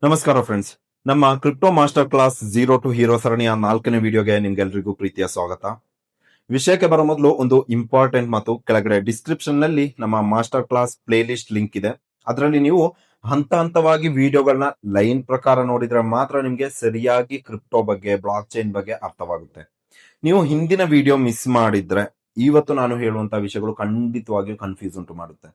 ನಮಸ್ಕಾರ ಫ್ರೆಂಡ್ಸ್. ನಮ್ಮ crypto master class zero to hero ಸರಣಿಯ 4ನೇ ವಿಡಿಯೋಗೆ ನಿಮ್ಗೆಲ್ರಿಗೂ ಪ್ರೀತಿಯ ಸ್ವಾಗತ. ವಿಷಯಕ್ಕೆ ಬರೋ ಮೊದಲು ಒಂದು ಇಂಪಾರ್ಟೆಂಟ್ ಮತ್ತು ಕೆಳಗಡೆ ಡಿಸ್ಕ್ರಿಪ್ಷನ್ ನಲ್ಲಿ ನಮ್ಮ master class play list link ಇದೆ. ಅದರಲ್ಲಿ ನೀವು ಹಂತ ಹಂತವಾಗಿ ವಿಡಿಯೋಗಳನ್ನ ಲೈನ್ ಪ್ರಕಾರ ನೋಡಿದ್ರೆ ಮಾತ್ರ ನಿಮ್ಗೆ ಸರಿಯಾಗಿ ಕ್ರಿಪ್ಟೋ ಬಗ್ಗೆ, ಬ್ಲಾಕ್ ಚೈನ್ ಬಗ್ಗೆ ಅರ್ಥವಾಗುತ್ತೆ. ನೀವು ಹಿಂದಿನ ವಿಡಿಯೋ ಮಿಸ್ ಮಾಡಿದ್ರೆ ಇವತ್ತು ನಾನು ಹೇಳುವಂತ ವಿಷಯಗಳು ಖಂಡಿತವಾಗಿಯೂ ಕನ್ಫ್ಯೂಸ್ ಉಂಟು ಮಾಡುತ್ತೆ.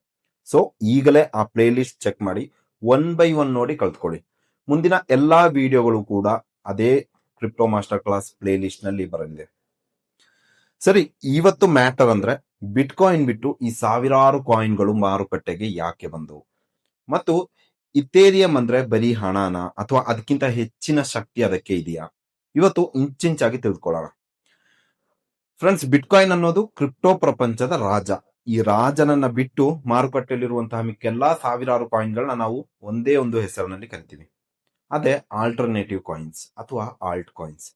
ಸೊ ಈಗಲೇ ಆ ಪ್ಲೇ ಲಿಸ್ಟ್ ಚೆಕ್ ಮಾಡಿ, 1 by 1 ನೋಡಿ ಕಲ್ತ್ಕೊಳ್ಳಿ. ಮುಂದಿನ ಎಲ್ಲಾ ವಿಡಿಯೋಗಳು ಕೂಡ ಅದೇ crypto master class play list ನಲ್ಲಿ ಬರಲಿದೆ. ಸರಿ, ಇವತ್ತು ಮ್ಯಾಟರ್ ಅಂದ್ರೆ ಬಿಟ್ಕಾಯಿನ್ ಬಿಟ್ಟು ಈ ಸಾವಿರಾರು ಕಾಯಿನ್ಗಳು ಮಾರುಕಟ್ಟೆಗೆ ಯಾಕೆ ಬಂದವು, ಮತ್ತು ಇಥೇರಿಯಂ ಅಂದ್ರೆ ಬರೀ ಹಣನ ಅಥವಾ ಅದಕ್ಕಿಂತ ಹೆಚ್ಚಿನ ಶಕ್ತಿ ಅದಕ್ಕೆ ಇದೆಯಾ, ಇವತ್ತು ಇಂಚಿಂಚಾಗಿ ತಿಳ್ಕೊಳ್ಳೋಣ. ಫ್ರೆಂಡ್ಸ್, ಬಿಟ್ಕಾಯಿನ್ ಅನ್ನೋದು ಕ್ರಿಪ್ಟೋ ಪ್ರಪಂಚದ ರಾಜ. ಈ ರಾಜನನ್ನ ಬಿಟ್ಟು ಮಾರುಕಟ್ಟೆಯಲ್ಲಿರುವಂತಹ ಮಿಕ್ಕೆಲ್ಲಾ ಸಾವಿರಾರು ಕಾಯಿನ್ಗಳನ್ನ ನಾವು ಒಂದೇ ಒಂದು ಹೆಸರಿನಲ್ಲಿ ಕರಿತೀವಿ. ಅದೇ ಆಲ್ಟರ್ನೇಟಿವ್ ಕಾಯಿನ್ಸ್ ಅಥವಾ ಆಲ್ಟ್ ಕಾಯಿನ್ಸ್.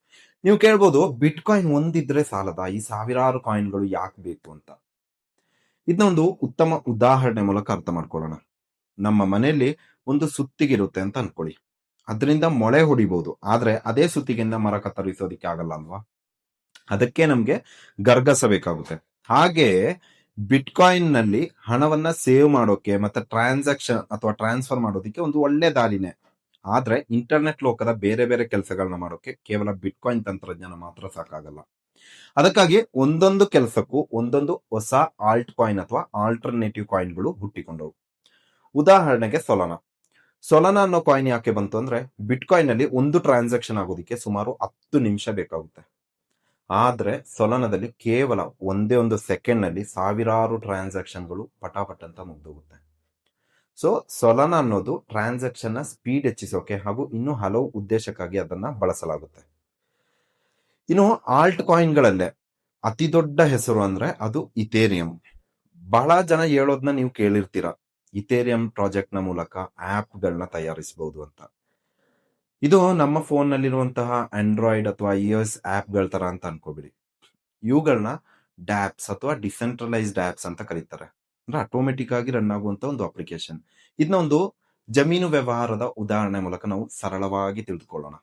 ನೀವು ಕೇಳ್ಬೋದು, ಬಿಟ್ ಕಾಯಿನ್ ಒಂದಿದ್ರೆ ಸಾಲದ, ಈ ಸಾವಿರಾರು ಕಾಯಿನ್ಗಳು ಯಾಕೆ ಬೇಕು ಅಂತ. ಇದನ್ನೊಂದು ಉತ್ತಮ ಉದಾಹರಣೆ ಮೂಲಕ ಅರ್ಥ ಮಾಡ್ಕೊಳ್ಳೋಣ. ನಮ್ಮ ಮನೆಯಲ್ಲಿ ಒಂದು ಸುತ್ತಿಗಿರುತ್ತೆ ಅಂತ ಅನ್ಕೊಳ್ಳಿ. ಅದರಿಂದ ಮೊಳೆ ಹೊಡಿಬಹುದು, ಆದ್ರೆ ಅದೇ ಸುತ್ತಿಗೆಯಿಂದ ಮರ ಕತ್ತರಿಸೋದಿಕ್ಕೆ ಆಗಲ್ಲ ಅಲ್ವಾ. ಅದಕ್ಕೆ ನಮ್ಗೆ ಗರ್ಗಸ ಬೇಕಾಗುತ್ತೆ. ಹಾಗೆ ಬಿಟ್ ಕಾಯಿನ್ ನಲ್ಲಿ ಹಣವನ್ನ ಸೇವ್ ಮಾಡೋಕೆ ಮತ್ತೆ ಟ್ರಾನ್ಸಾಕ್ಷನ್ ಅಥವಾ ಟ್ರಾನ್ಸ್ಫರ್ ಮಾಡೋದಕ್ಕೆ ಒಂದು ಒಳ್ಳೆ ದಾರಿನೇ. ಆದ್ರೆ ಇಂಟರ್ನೆಟ್ ಲೋಕದ ಬೇರೆ ಬೇರೆ ಕೆಲಸಗಳನ್ನ ಮಾಡೋಕೆ ಕೇವಲ ಬಿಟ್ಕಾಯಿನ್ ತಂತ್ರಜ್ಞಾನ ಮಾತ್ರ ಸಾಕಾಗಲ್ಲ. ಅದಕ್ಕಾಗಿ ಒಂದೊಂದು ಕೆಲಸಕ್ಕೂ ಒಂದೊಂದು ಹೊಸ ಆಲ್ಟ್ ಕಾಯಿನ್ ಅಥವಾ ಆಲ್ಟರ್ನೇಟಿವ್ ಕಾಯಿನ್ಗಳು ಹುಟ್ಟಿಕೊಂಡವು. ಉದಾಹರಣೆಗೆ ಸೊಲನಾ ಅನ್ನೋ ಕಾಯಿನ್ ಯಾಕೆ ಬಂತು ಅಂದ್ರೆ, ಬಿಟ್ಕಾಯಿನ್ ಅಲ್ಲಿ ಒಂದು ಟ್ರಾನ್ಸಾಕ್ಷನ್ ಆಗೋದಕ್ಕೆ ಸುಮಾರು 10 ನಿಮಿಷ ಬೇಕಾಗುತ್ತೆ. ಆದ್ರೆ ಸೊಲನಾದಲ್ಲಿ ಕೇವಲ ಒಂದೇ ಒಂದು ಸೆಕೆಂಡ್ ನಲ್ಲಿ ಸಾವಿರಾರು ಟ್ರಾನ್ಸಾಕ್ಷನ್ಗಳು ಪಟಾಪಟ್ ಅಂತ ಮುಗ್ದೋಗುತ್ತೆ. ಸೊ ಸೊಲನಾ ಅನ್ನೋದು ಟ್ರಾನ್ಸಾಕ್ಷನ್ ನ ಸ್ಪೀಡ್ ಹೆಚ್ಚಿಸೋಕೆ ಹಾಗೂ ಇನ್ನು ಹಲವು ಉದ್ದೇಶಕ್ಕಾಗಿ ಅದನ್ನ ಬಳಸಲಾಗುತ್ತೆ. ಇನ್ನು ಆಲ್ಟ್ ಕಾಯಿನ್ಗಳಲ್ಲೇ ಅತಿ ದೊಡ್ಡ ಹೆಸರು ಅಂದ್ರೆ ಅದು ಇಥೇರಿಯಂ. ಬಹಳ ಜನ ಹೇಳೋದನ್ನ ನೀವು ಕೇಳಿರ್ತೀರ, ಇಥೇರಿಯಂ ಪ್ರಾಜೆಕ್ಟ್ ನ ಮೂಲಕ ಆಪ್ ಗಳನ್ನ ತಯಾರಿಸಬಹುದು ಅಂತ. ಇದು ನಮ್ಮ ಫೋನ್ ನಲ್ಲಿರುವಂತಹ ಆಂಡ್ರಾಯ್ಡ್ ಅಥವಾ iOS ಆಪ್ ಗಳ ತರ ಅಂತ ಅನ್ಕೋಬಿಡಿ. ಇವುಗಳನ್ನ ಡ್ಯಾಪ್ಸ್ ಅಥವಾ ಡಿಸೆಂಟ್ರಲೈಸ್ಡ್ ಆಪ್ಸ್ ಅಂತ ಕರೀತಾರೆ. ಅಂದ್ರೆ ಆಟೋಮೆಟಿಕ್ ಆಗಿ ರನ್ ಆಗುವಂತ ಒಂದು ಅಪ್ಲಿಕೇಶನ್. ಇದನ್ನ ಒಂದು ಜಮೀನು ವ್ಯವಹಾರದ ಉದಾಹರಣೆ ಮೂಲಕ ನಾವು ಸರಳವಾಗಿ ತಿಳಿದುಕೊಳ್ಳೋಣ.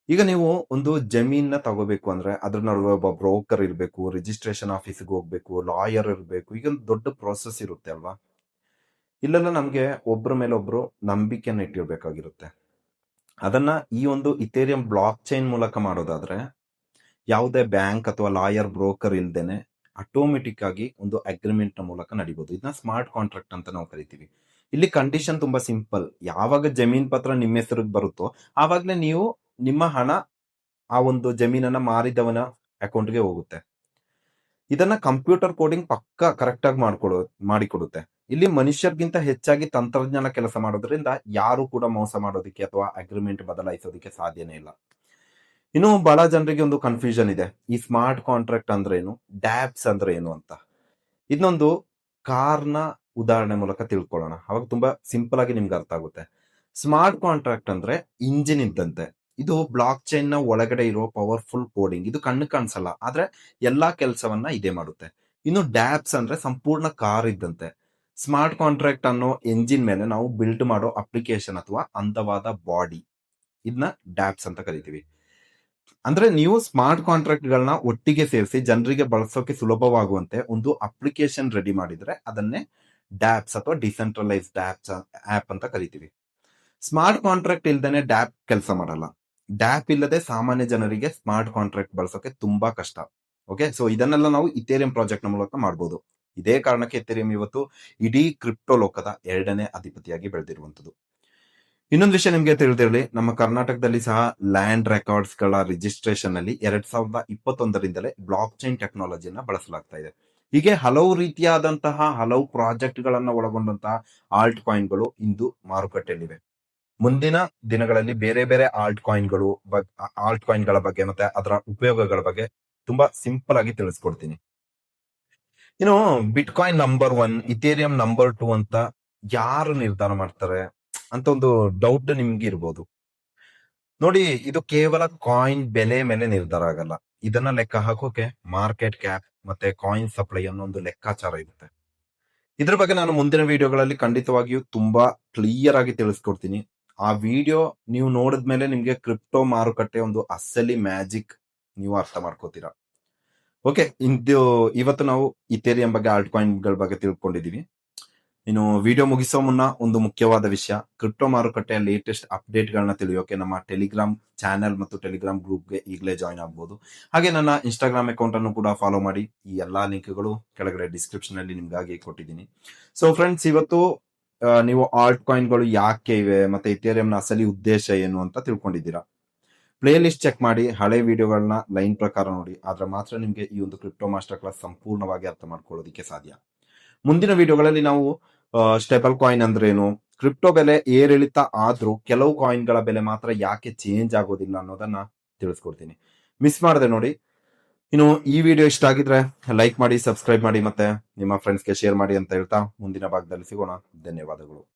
ಈಗ ನೀವು ಒಂದು ಜಮೀನ ತಗೋಬೇಕು ಅಂದ್ರೆ ಅದ್ರ ನಡುವೆ ಒಬ್ಬ ಬ್ರೋಕರ್ ಇರಬೇಕು, ರಿಜಿಸ್ಟ್ರೇಷನ್ ಆಫೀಸ್ಗೆ ಹೋಗ್ಬೇಕು, ಲಾಯರ್ ಇರಬೇಕು. ಈಗ ಒಂದು ದೊಡ್ಡ ಪ್ರೋಸೆಸ್ ಇರುತ್ತೆ ಅಲ್ವಾ. ಇಲ್ಲೆಲ್ಲ ನಮ್ಗೆ ಒಬ್ರ ಮೇಲೆ ಒಬ್ರು ನಂಬಿಕೆಯನ್ನು ಇಟ್ಟಿರ್ಬೇಕಾಗಿರುತ್ತೆ. ಅದನ್ನ ಈ ಒಂದು ಇಥೇರಿಯಂ ಬ್ಲಾಕ್ ಚೈನ್ ಮೂಲಕ ಮಾಡೋದಾದ್ರೆ ಯಾವುದೇ ಬ್ಯಾಂಕ್ ಅಥವಾ ಲಾಯರ್ ಬ್ರೋಕರ್ ಇಲ್ದೇನೆ ಆಟೋಮೆಟಿಕ್ ಆಗಿ ಒಂದು ಅಗ್ರಿಮೆಂಟ್ ನ ಮೂಲಕ ನಡಿಬಹುದು. ಇದನ್ನ ಸ್ಮಾರ್ಟ್ ಕಾಂಟ್ರಾಕ್ಟ್ ಅಂತ ನಾವು ಕರಿತೀವಿ. ಇಲ್ಲಿ ಕಂಡೀಷನ್ ತುಂಬಾ ಸಿಂಪಲ್. ಯಾವಾಗ ಜಮೀನ್ ಪತ್ರ ನಿಮ್ಮ ಹೆಸರಿಗೆ ಬರುತ್ತೋ ಆವಾಗ್ಲೇ ನೀವು ನಿಮ್ಮ ಹಣ ಆ ಒಂದು ಜಮೀನನ್ನ ಮಾರಿದವನ ಅಕೌಂಟ್ಗೆ ಹೋಗುತ್ತೆ. ಇದನ್ನ ಕಂಪ್ಯೂಟರ್ ಕೋಡಿಂಗ್ ಪಕ್ಕ ಕರೆಕ್ಟ್ ಆಗಿ ಮಾಡಿಕೊಡುತ್ತೆ. ಇಲ್ಲಿ ಮನುಷ್ಯರ್ಗಿಂತ ಹೆಚ್ಚಾಗಿ ತಂತ್ರಜ್ಞಾನ ಕೆಲಸ ಮಾಡೋದ್ರಿಂದ ಯಾರು ಕೂಡ ಮೋಸ ಮಾಡೋದಿಕ್ಕೆ ಅಥವಾ ಅಗ್ರಿಮೆಂಟ್ ಬದಲಾಯಿಸೋದಿಕ್ಕೆ ಸಾಧ್ಯನೇ ಇಲ್ಲ. ಇನ್ನು ಬಹಳ ಜನರಿಗೆ ಒಂದು ಕನ್ಫ್ಯೂಷನ್ ಇದೆ, ಈ ಸ್ಮಾರ್ಟ್ ಕಾಂಟ್ರಾಕ್ಟ್ ಅಂದ್ರೆ ಏನು, ಡ್ಯಾಪ್ಸ್ ಅಂದ್ರೆ ಏನು ಅಂತ. ಇದನ್ನೊಂದು ಕಾರ್ನ ಉದಾಹರಣೆ ಮೂಲಕ ತಿಳ್ಕೊಳ್ಳೋಣ, ಅವಾಗ ತುಂಬಾ ಸಿಂಪಲ್ ಆಗಿ ನಿಮ್ಗೆ ಅರ್ಥ ಆಗುತ್ತೆ. ಸ್ಮಾರ್ಟ್ ಕಾಂಟ್ರಾಕ್ಟ್ ಅಂದ್ರೆ ಇಂಜಿನ್ ಇದ್ದಂತೆ. ಇದು ಬ್ಲಾಕ್ ಚೈನ್ ನ ಒಳಗಡೆ ಇರೋ ಪವರ್ಫುಲ್ ಕೋಡಿಂಗ್. ಇದು ಕಣ್ಣು ಕಾಣಿಸಲ್ಲ, ಆದ್ರೆ ಎಲ್ಲಾ ಕೆಲಸವನ್ನ ಇದೇ ಮಾಡುತ್ತೆ. ಇನ್ನು ಡ್ಯಾಪ್ಸ್ ಅಂದ್ರೆ ಸಂಪೂರ್ಣ ಕಾರ್ ಇದ್ದಂತೆ. ಸ್ಮಾರ್ಟ್ ಕಾಂಟ್ರಾಕ್ಟ್ ಅನ್ನೋ ಎಂಜಿನ್ ಮೇಲೆ ನಾವು ಬಿಲ್ಡ್ ಮಾಡೋ ಅಪ್ಲಿಕೇಶನ್ ಅಥವಾ ಅಂದವಾದ ಬಾಡಿ, ಇದನ್ನ ಡ್ಯಾಪ್ಸ್ ಅಂತ ಕರಿತೀವಿ. ಅಂದ್ರೆ ನೀವು ಸ್ಮಾರ್ಟ್ ಕಾಂಟ್ರಾಕ್ಟ್ ಗಳನ್ನ ಒಟ್ಟಿಗೆ ಸೇರಿಸಿ ಜನರಿಗೆ ಬಳಸೋಕೆ ಸುಲಭವಾಗುವಂತೆ ಒಂದು ಅಪ್ಲಿಕೇಶನ್ ರೆಡಿ ಮಾಡಿದ್ರೆ ಅದನ್ನೇ ಡ್ಯಾಪ್ಸ್ ಅಥವಾ ಡಿಸೆಂಟ್ರಲೈಸ್ಡ್ ಡ್ಯಾಪ್ಸ್ ಆಪ್ ಅಂತ ಕರಿತೀವಿ. ಸ್ಮಾರ್ಟ್ ಕಾಂಟ್ರಾಕ್ಟ್ ಇಲ್ದೇನೆ ಡ್ಯಾಪ್ ಕೆಲಸ ಮಾಡಲ್ಲ. ಡ್ಯಾಪ್ ಇಲ್ಲದೆ ಸಾಮಾನ್ಯ ಜನರಿಗೆ ಸ್ಮಾರ್ಟ್ ಕಾಂಟ್ರಾಕ್ಟ್ ಬಳಸೋಕೆ ತುಂಬಾ ಕಷ್ಟ. ಓಕೆ, ಸೊ ಇದನ್ನೆಲ್ಲ ನಾವು ಇಥೇರಿಯಂ ಪ್ರಾಜೆಕ್ಟ್ ನ ಮೂಲಕ ಮಾಡಬಹುದು. ಇದೇ ಕಾರಣಕ್ಕೆ ಇಥೇರಿಯಂ ಇವತ್ತು ಇಡೀ ಕ್ರಿಪ್ಟೋ ಲೋಕದ 2ನೇ ಅಧಿಪತಿಯಾಗಿ ಬೆಳೆದಿರುವಂತದ್ದು. ಇನ್ನೊಂದು ವಿಷಯ ನಿಮ್ಗೆ ತಿಳಿದಿರಲಿ, ನಮ್ಮ ಕರ್ನಾಟಕದಲ್ಲಿ ಸಹ ಲ್ಯಾಂಡ್ ರೆಕಾರ್ಡ್ಸ್ ಗಳ ರಿಜಿಸ್ಟ್ರೇಷನ್ ನಲ್ಲಿ 2021ರಿಂದಲೇ ಬ್ಲಾಕ್ ಚೈನ್ ಟೆಕ್ನಾಲಜಿಯನ್ನ ಬಳಸಲಾಗ್ತಾ ಇದೆ. ಹೀಗೆ ಹಲವು ರೀತಿಯಾದಂತಹ ಹಲವು ಪ್ರಾಜೆಕ್ಟ್ ಗಳನ್ನ ಒಳಗೊಂಡಂತಹ ಆಲ್ಟ್ ಕಾಯಿನ್ಗಳು ಇಂದು ಮಾರುಕಟ್ಟೆಯಲ್ಲಿವೆ. ಮುಂದಿನ ದಿನಗಳಲ್ಲಿ ಬೇರೆ ಬೇರೆ ಆಲ್ಟ್ ಕಾಯಿನ್ಗಳ ಬಗ್ಗೆ ಮತ್ತೆ ಅದರ ಉಪಯೋಗಗಳ ಬಗ್ಗೆ ತುಂಬಾ ಸಿಂಪಲ್ ಆಗಿ ತಿಳಿಸ್ಕೊಡ್ತೀನಿ. ಇನ್ನು ಬಿಟ್ ಕಾಯಿನ್ ನಂಬರ್ 1, ಇಥೇರಿಯಂ ನಂಬರ್ 2 ಅಂತ ಯಾರು ನಿರ್ಧಾರ ಮಾಡ್ತಾರೆ ಅಂತ ಒಂದು ಡೌಟ್ ನಿಮ್ಗೆ ಇರ್ಬೋದು. ನೋಡಿ, ಇದು ಕೇವಲ ಕಾಯಿನ್ ಬೆಲೆ ಮೇಲೆ ನಿರ್ಧಾರ ಆಗಲ್ಲ. ಇದನ್ನ ಲೆಕ್ಕ ಹಾಕೋಕೆ ಮಾರ್ಕೆಟ್ ಕ್ಯಾಪ್ ಮತ್ತೆ ಕಾಯಿನ್ ಸಪ್ಲೈ ಅನ್ನೋ ಒಂದು ಲೆಕ್ಕಾಚಾರ ಇರುತ್ತೆ. ಇದ್ರ ಬಗ್ಗೆ ನಾನು ಮುಂದಿನ ವಿಡಿಯೋಗಳಲ್ಲಿ ಖಂಡಿತವಾಗಿಯೂ ತುಂಬಾ ಕ್ಲಿಯರ್ ಆಗಿ ತಿಳಿಸ್ಕೊಡ್ತೀನಿ. ಆ ವಿಡಿಯೋ ನೀವು ನೋಡಿದ್ಮೇಲೆ ನಿಮ್ಗೆ ಕ್ರಿಪ್ಟೋ ಮಾರುಕಟ್ಟೆ ಒಂದು ಅಸಲಿ ಮ್ಯಾಜಿಕ್ ನೀವು ಅರ್ಥ ಮಾಡ್ಕೋತೀರಾ. ಓಕೆ, ಇವತ್ತು ನಾವು ಇಥೇರಿಯಂ ಬಗ್ಗೆ, ಆಲ್ಟ್ ಕಾಯಿನ್ ಗಳ ಬಗ್ಗೆ ತಿಳ್ಕೊಂಡಿದೀವಿ. ಇನ್ನು ವಿಡಿಯೋ ಮುಗಿಸೋ ಮುನ್ನ ಒಂದು ಮುಖ್ಯವಾದ ವಿಷಯ, ಕ್ರಿಪ್ಟೋ ಮಾರುಕಟ್ಟೆಯ ಲೇಟೆಸ್ಟ್ ಅಪ್ಡೇಟ್ ಗಳನ್ನ ತಿಳಿಯೋಕೆ ನಮ್ಮ ಟೆಲಿಗ್ರಾಮ್ ಚಾನೆಲ್ ಮತ್ತು ಟೆಲಿಗ್ರಾಮ್ ಗ್ರೂಪ್ಗೆ ಈಗಲೇ ಜಾಯ್ನ್ ಆಗ್ಬೋದು. ಹಾಗೆ ನನ್ನ ಇನ್ಸ್ಟಾಗ್ರಾಮ್ ಅಕೌಂಟ್ ಅನ್ನು ಕೂಡ ಫಾಲೋ ಮಾಡಿ. ಈ ಎಲ್ಲಾ ಲಿಂಕ್ಗಳು ಕೆಳಗಡೆ ಡಿಸ್ಕ್ರಿಪ್ಷನ್ ಅಲ್ಲಿ ನಿಮ್ಗಾಗಿ ಕೊಟ್ಟಿದ್ದೀನಿ. ಸೊ ಫ್ರೆಂಡ್ಸ್, ಇವತ್ತು ನೀವು ಆಲ್ಟ್ ಕಾಯಿನ್ಗಳು ಯಾಕೆ ಇವೆ ಮತ್ತೆ ಇಥೇರಿಯಂನ ಅಸಲಿ ಉದ್ದೇಶ ಏನು ಅಂತ ತಿಳ್ಕೊಂಡಿದ್ದೀರಾ. ಪ್ಲೇ ಲಿಸ್ಟ್ ಚೆಕ್ ಮಾಡಿ, ಹಳೆ ವಿಡಿಯೋಗಳನ್ನ ಲೈನ್ ಪ್ರಕಾರ ನೋಡಿ. ಆದ್ರೆ ಮಾತ್ರ ನಿಮ್ಗೆ ಈ ಒಂದು ಕ್ರಿಪ್ಟೋ ಮಾಸ್ಟರ್ ಕ್ಲಾಸ್ ಸಂಪೂರ್ಣವಾಗಿ ಅರ್ಥ ಮಾಡ್ಕೊಳ್ಳೋದಕ್ಕೆ ಸಾಧ್ಯ. ಮುಂದಿನ ವಿಡಿಯೋಗಳಲ್ಲಿ ನಾವು ಸ್ಟೇಬಲ್ ಕಾಯಿನ್ ಅಂದ್ರೇನು, ಕ್ರಿಪ್ಟೋ ಬೆಲೆ ಏರಿಳಿತ ಆದ್ರೂ ಕೆಲವು ಕಾಯಿನ್ಗಳ ಬೆಲೆ ಮಾತ್ರ ಯಾಕೆ ಚೇಂಜ್ ಆಗೋದಿಲ್ಲ ಅನ್ನೋದನ್ನ ತಿಳಿಸ್ಕೊಡ್ತೀನಿ. ಮಿಸ್ ಮಾಡದೆ ನೋಡಿ. ಇನ್ನು ಈ ವಿಡಿಯೋ ಇಷ್ಟ ಆಗಿದ್ರೆ ಲೈಕ್ ಮಾಡಿ, ಸಬ್ಸ್ಕ್ರೈಬ್ ಮಾಡಿ, ಮತ್ತೆ ನಿಮ್ಮ ಫ್ರೆಂಡ್ಸ್ಗೆ ಶೇರ್ ಮಾಡಿ ಅಂತ ಹೇಳ್ತಾ ಮುಂದಿನ ಭಾಗದಲ್ಲಿ ಸಿಗೋಣ. ಧನ್ಯವಾದಗಳು.